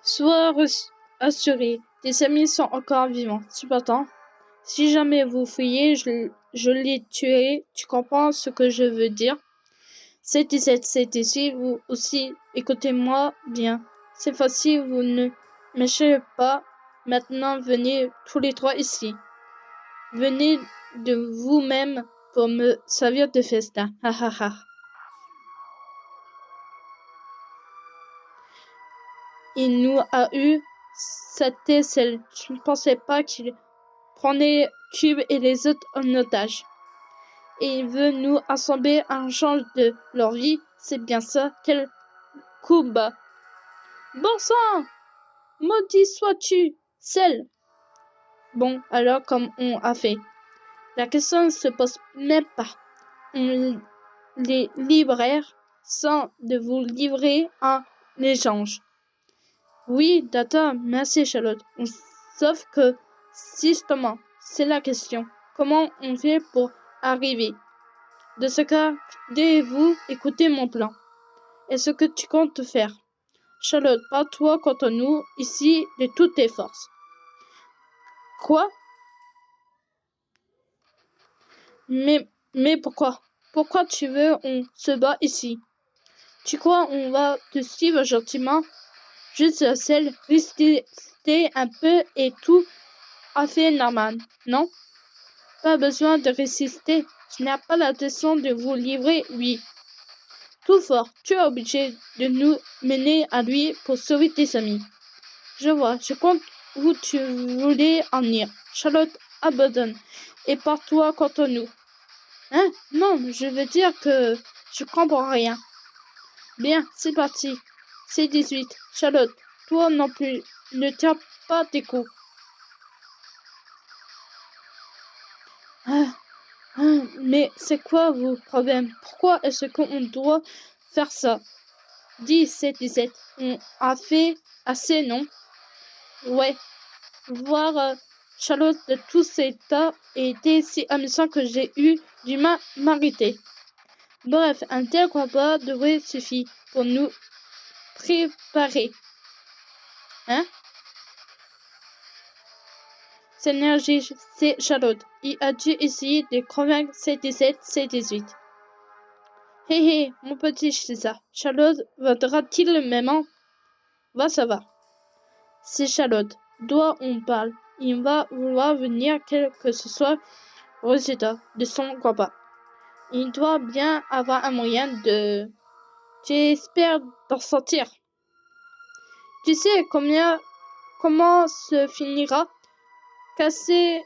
Sois assuré, tes amis sont encore vivants. Cependant, si jamais vous fuyez, je les tuerai. Tu comprends ce que je veux dire? C'est ici, vous aussi, écoutez-moi bien. Cette fois-ci, vous ne m'échappez pas. Maintenant, venez tous les trois ici. Venez de vous-même pour me servir de festin. Ha ha ha. Il nous a eu cette aisselle. Je ne pensais pas qu'il prenait Cube et les autres en otage. Et il veut nous assembler en change de leur vie. C'est bien ça. Quel coup bas. Bon sang! Maudit sois-tu, Celle. Bon, alors comme on a fait. La question ne se pose même pas. On les livrèrent sans de vous livrer en échange. Oui, d'accord, merci Charlotte. Sauf que, justement, c'est la question. Comment on fait pour arriver? De ce cas, devez-vous écouter mon plan? Et ce que tu comptes faire? Charlotte, bats-toi contre nous, ici, de toutes tes forces. Quoi? Mais pourquoi? Pourquoi tu veux on se bat ici? Tu crois on va te suivre gentiment? Juste celle, rester un peu et tout à fait normal, non? Pas besoin de résister. Je n'ai pas l'intention de vous livrer, oui. Tout fort, tu es obligé de nous mener à lui pour sauver tes amis. Je vois, je compte où tu voulais en venir. Charlotte, abandonne et pars-toi contre nous. Hein? Non, je veux dire que je comprends rien. Bien, c'est parti. C'est 18. Charlotte, toi non plus, ne tiens pas tes coups. Mais c'est quoi vos problèmes? Pourquoi est-ce qu'on doit faire ça? 17. On a fait assez, non? Ouais. Voir Charlotte de tous ces tas était si amusant que j'ai eu du mal à m'arrêter. Bref, un tel combat devrait suffire pour nous préparer. Hein? Synergie, c'est Charlotte. Il a dû essayer de convaincre C17, C18. Hé hé, mon petit Chisa, Charlotte voudra-t-il le même an? Va savoir. C'est Charlotte, dont on parle. Il va vouloir venir quel que ce soit le résultat de son combat. Il doit bien avoir un moyen de... J'espère d'en sortir. Tu sais comment se finira? Cassé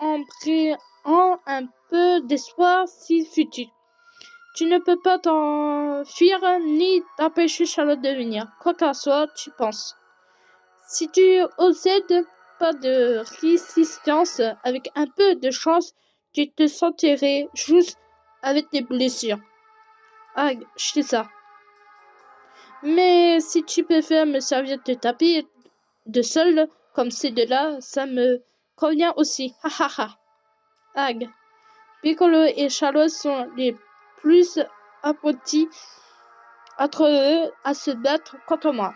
en brillant un peu d'espoir si futur. Tu ne peux pas t'enfuir ni t'empêcher Charlotte de venir. Quoi qu'en soit, tu penses. Si tu possèdes pas de résistance, avec un peu de chance, tu te sentirais juste avec des blessures. Ah, je sais ça. Mais si tu préfères me servir de tapis de sol comme ces deux-là, ça me convient aussi. Ha ha ha. Ag. Piccolo et Charlotte sont les plus apprentis entre eux à se battre contre moi.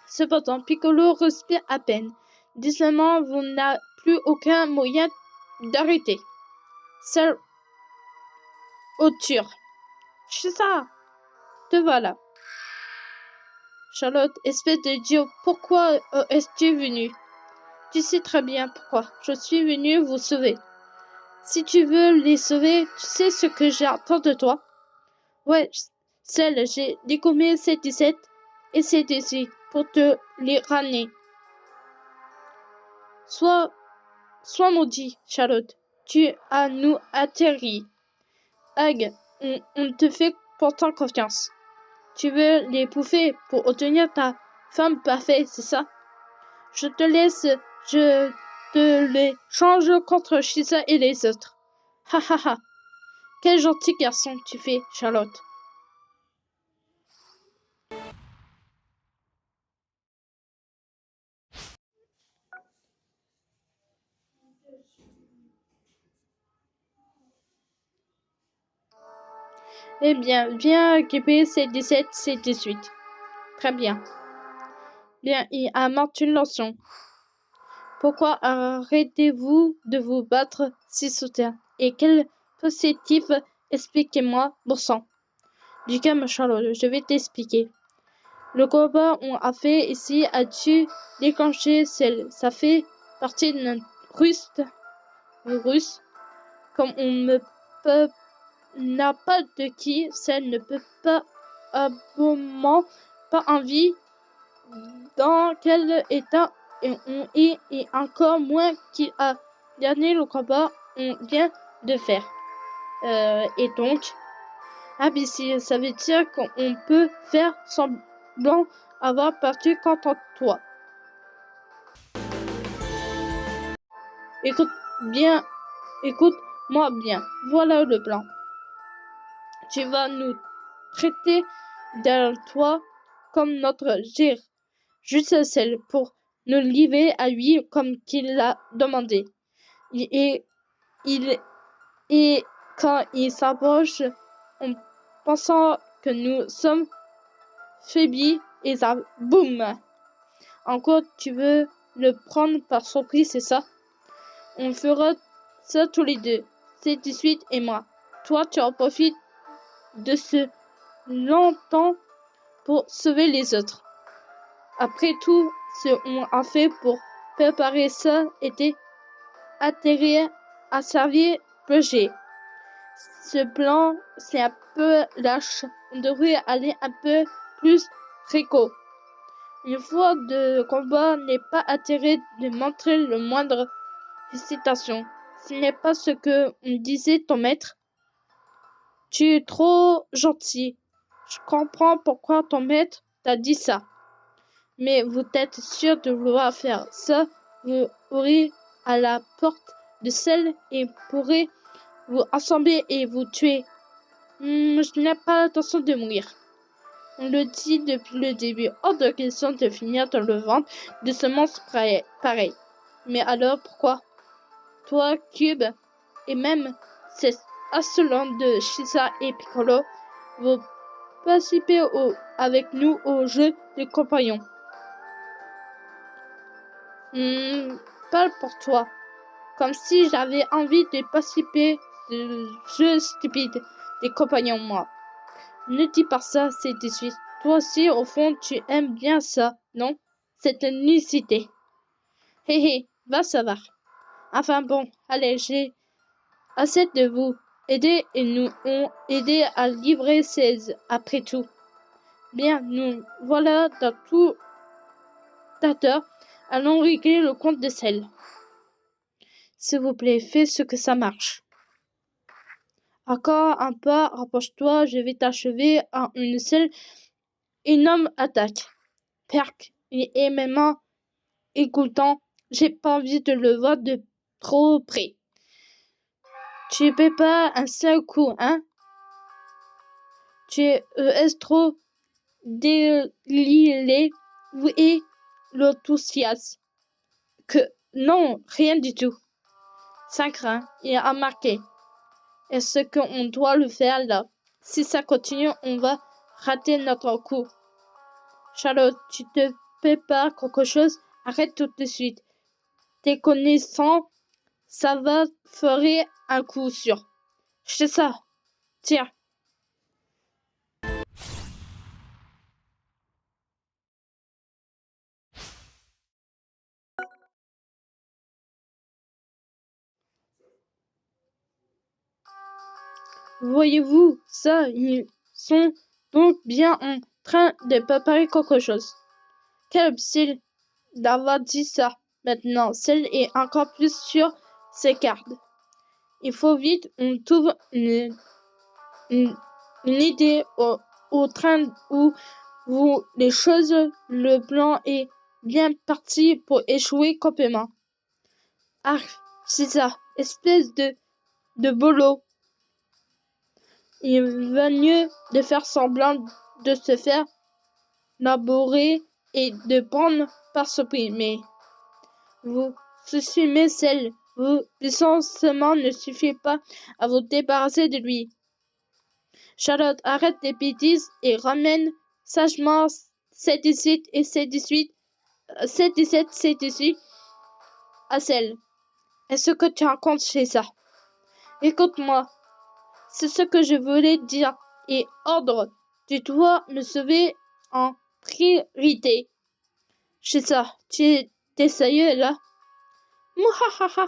Cependant, Piccolo respire à peine. Décidément, vous n'avez plus aucun moyen d'arrêter. Seul hauteur. C'est ça. Te voilà. Charlotte, espèce de Dieu, pourquoi es-tu venu? Tu sais très bien pourquoi. Je suis venu vous sauver. Si tu veux les sauver, tu sais ce que j'attends de toi? Ouais, celle, j'ai découpé ces 17 et ces 18 pour te les ramener. Sois maudit, Charlotte. Tu as nous atterri. Hag, on te fait pourtant confiance. Tu veux les bouffer pour obtenir ta femme parfaite, c'est ça? Je te les change contre Chisa et les autres. Ha ha ha. Quel gentil garçon tu fais, Charlotte. Eh bien, viens occuper ces 17, ces 18. Très bien. Bien, il a marqué une leçon. Pourquoi arrêtez-vous de vous battre si soudain? Et quel positif, expliquez-moi, bon sang. Du calme, Charlotte, je vais t'expliquer. Le combat qu'on a fait ici a-tu déclenché ça fait partie de notre russe, comme on ne peut, n'a pas de qui, celle ne peut pas, abonnement, pas envie, dans quel état on est, et encore moins qu'il a gagné le combat on vient de faire. Et donc, ABC, ça veut dire qu'on peut faire semblant avoir perdu contre toi. Écoute-moi bien, voilà le plan. Tu vas nous traiter derrière toi comme notre gère, juste celle pour nous livrer à lui comme qu'il l'a demandé. Et quand il s'approche en pensant que nous sommes faiblis, et ça, boum! Encore, tu veux le prendre par surprise, c'est ça? On fera ça tous les deux, c'est 18 et moi. Toi, tu en profites de ce longtemps pour sauver les autres. Après tout, ce qu'on a fait pour préparer ça était atterrir à servir projet. Ce plan, c'est un peu lâche. On devrait aller un peu plus préco. Une fois de combat n'est pas attiré de montrer le moindre hésitation. Ce n'est pas ce que on disait ton maître. Tu es trop gentil. Je comprends pourquoi ton maître t'a dit ça. Mais vous êtes sûr de vouloir faire ça, vous aurez à la porte de celle et pourrez vous assembler et vous tuer. Je n'ai pas l'intention de mourir. On le dit depuis le début, hors de question de finir dans le ventre de ce monstre pareil. Mais alors pourquoi? Toi, Cube, et même ces assaillants de Shisa et Piccolo, vous participez avec nous au jeu de compagnons. Parle pour toi. Comme si j'avais envie de participer ce jeu stupide des compagnons, moi. Ne dis pas ça, c'est 18. Toi aussi, au fond, tu aimes bien ça, non? C'est une nicité. Hé hé, va savoir. Enfin bon, allez, j'ai assez de vous aider et nous ont aidé à livrer 16 après tout. Bien, nous voilà dans tout d'heure. Allons régler le compte de sel. S'il vous plaît, fais ce que ça marche. Encore un pas, rapproche-toi, je vais t'achever en une seule énorme attaque. Perk, et même écoutant, j'ai pas envie de le voir de trop près. Tu peux pas un seul coup, hein? Tu es trop déliré et l'enthousiasme. Que non, rien du tout. 5 reins, il a marqué. Est-ce qu'on doit le faire là? Si ça continue, on va rater notre coup. Charlotte, tu te prépares quelque chose? Arrête tout de suite. Tes connaissants, ça va faire un coup sûr. C'est ça. Tiens. Voyez-vous ça? Ils sont donc bien en train de préparer quelque chose. Quel imbécile d'avoir dit ça. Maintenant, celle est encore plus sur ses cartes. Il faut vite, on trouve une idée au train où les choses, le plan est bien parti pour échouer complètement. Ah, c'est ça, espèce de bolo. Il va mieux de faire semblant de se faire laborer et de prendre par surprise, mais vous supprimez celle, vous licenciement ne suffit pas à vous débarrasser de lui. Charlotte, arrête tes bêtises et ramène sagement C18 et C18 C17, C18 à celle. Est ce que tu racontes chez ça? Écoute-moi, c'est ce que je voulais dire. Et ordre, tu dois me sauver en priorité. Chez ça, t'es sérieux là? Mouhahaha,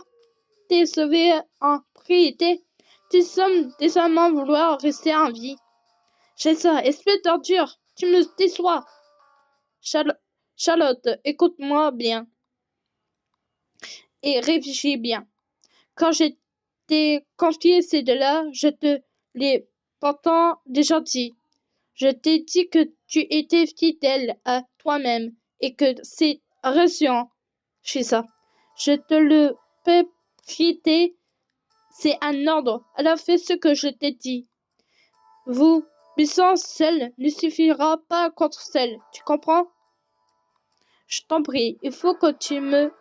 t'es sauvé en priorité. Tu sembles décemment vouloir rester en vie. Chez ça, espèce d'ordure, tu me déçois. Charlotte, écoute-moi bien et réfléchis bien. Quand je t'ai confié ces deux-là, je te les pourtant déjà dit. Je t'ai dit que tu étais fidèle à toi-même et que c'est rassurant. Chez ça, je te le peux prêter. C'est un ordre. Elle a fait ce que je t'ai dit. Vous, puissance seule ne suffira pas contre celle. Tu comprends? Je t'en prie, il faut que tu me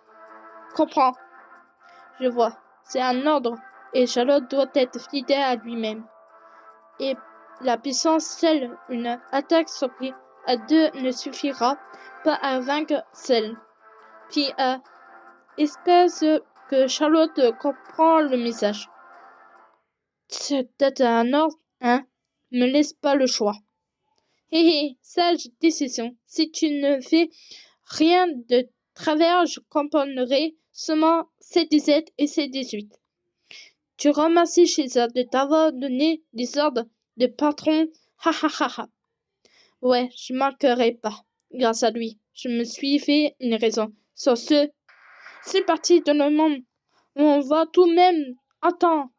comprends. Je vois, c'est un ordre, et Charlotte doit être fidèle à lui-même. Et la puissance seule, une attaque surprise à deux ne suffira pas à vaincre celle. Puis, espèce que Charlotte comprend le message. C'est peut-être un ordre, hein? Me laisse pas le choix. Hé hé, sage décision. Si tu ne fais rien de travers, je comprendrai seulement C17 et C18. Tu remercies César de t'avoir donné des ordres de patron. Ha ha ha ha. Ouais, je manquerai pas. Grâce à lui, je me suis fait une raison. Sur ce, c'est parti dans le monde. On va tout de même. Attends.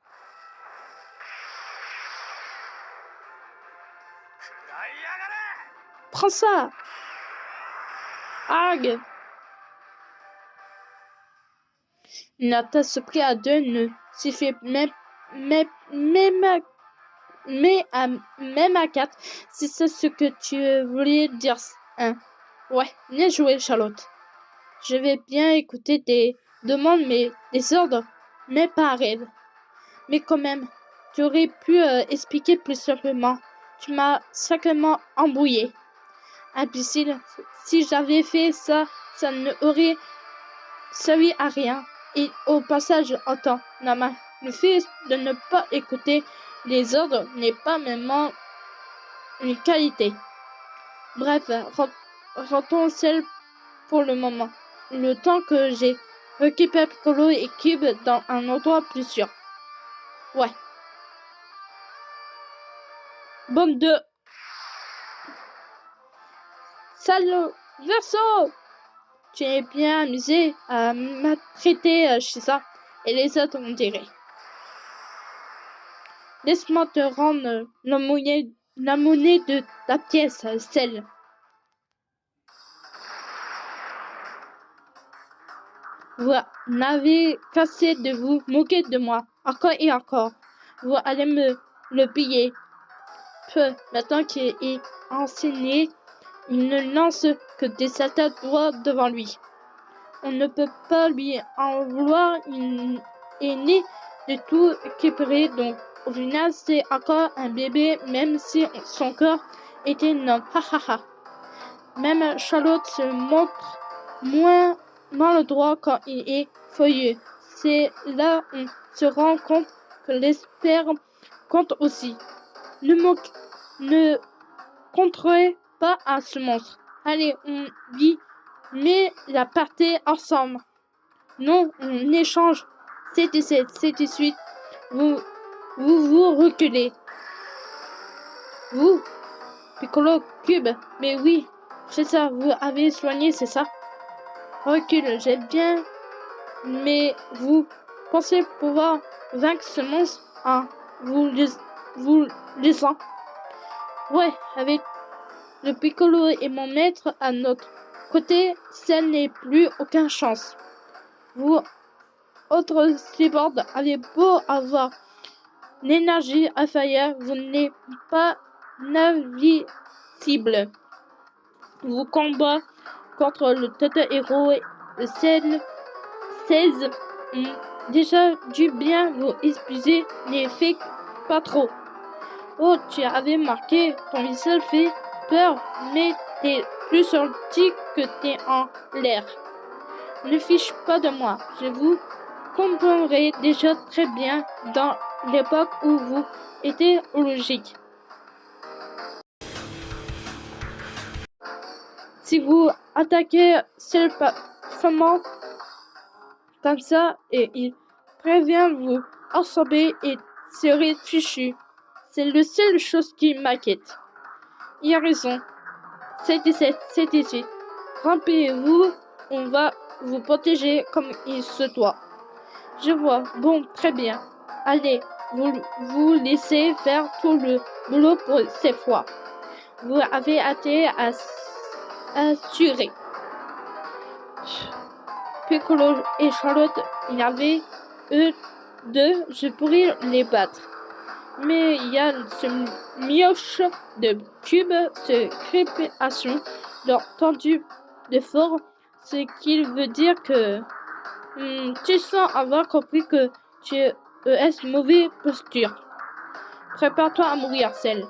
Prends ça. Arg. Une attaque surprise à deux ne suffit même à 4, si c'est ce que tu voulais dire. Hein. Ouais, bien joué, Charlotte. Je vais bien écouter tes demandes, mais des ordres, mais pas rêve. Mais quand même, tu aurais pu expliquer plus simplement. Tu m'as sacrément embrouillé. Imbécile, si j'avais fait ça, ça ne aurait servi à rien. Et au passage, entends, Nama, le fait de ne pas écouter les ordres n'est pas même une qualité. Bref, rentrons seul pour le moment. Le temps que j'ai récupéré Piccolo et Cube dans un endroit plus sûr. Ouais. Bande de... Salaud Verso! Tu es bien amusé à m'attraiter chez ça. Et les autres, on dirait. Laisse-moi te rendre la monnaie de ta pièce, celle. Vous n'avez qu'assez de vous moquer de moi, encore et encore. Vous allez me le payer. Peu, maintenant qu'il est enseigné, il ne lance que des sales droits devant lui. On ne peut pas lui en vouloir, il est né de tout récupéré, donc au final c'est encore un bébé, même si son corps est énorme. Ha ha ha. Même Charlotte se montre moins maladroit quand il est feuilleux. C'est là on se rend compte que l'espère compte aussi. Ne contrez pas à ce monstre. Allez, on lui met la partie ensemble. Non, on échange. C'est 18. Vous reculez. Vous, Piccolo Cube, mais oui, c'est ça, vous avez soigné, c'est ça? Recule, j'ai bien, mais vous pensez pouvoir vaincre ce monstre en vous laissant? Ouais, avec le Piccolo et mon maître à notre côté, ça n'est plus aucune chance. Vous, autres cyborgs, avez beau avoir l'énergie inférieure, vous n'êtes pas navicible. Vos combats contre le Tata Héros et le 16 ont déjà dû bien vous épuiser, ne fait pas trop. Oh, tu avais marqué, ton visage fait peur, mais T'es plus sorti que t'es en l'air. Ne fiche pas de moi. Je vous comprendrai déjà très bien dans l'époque où vous étiez logique. Si vous attaquez seulement comme ça et il prévient vous absorber et serez fichu. C'est la seule chose qui m'inquiète. Il a raison. C'est 18. Remplis-vous, on va vous protéger comme il se doit. Je vois. Bon, très bien. Allez, vous laissez faire tout le boulot pour cette fois. Vous avez été assuré. Piccolo et Charlotte, il y avait eux deux, je pourrais les battre. Mais il y a ce mioche de cube, ce création leur tendu de fort, ce qui veut dire que tu sens avoir compris que tu es mauvaise posture. Prépare-toi à mourir, Celle.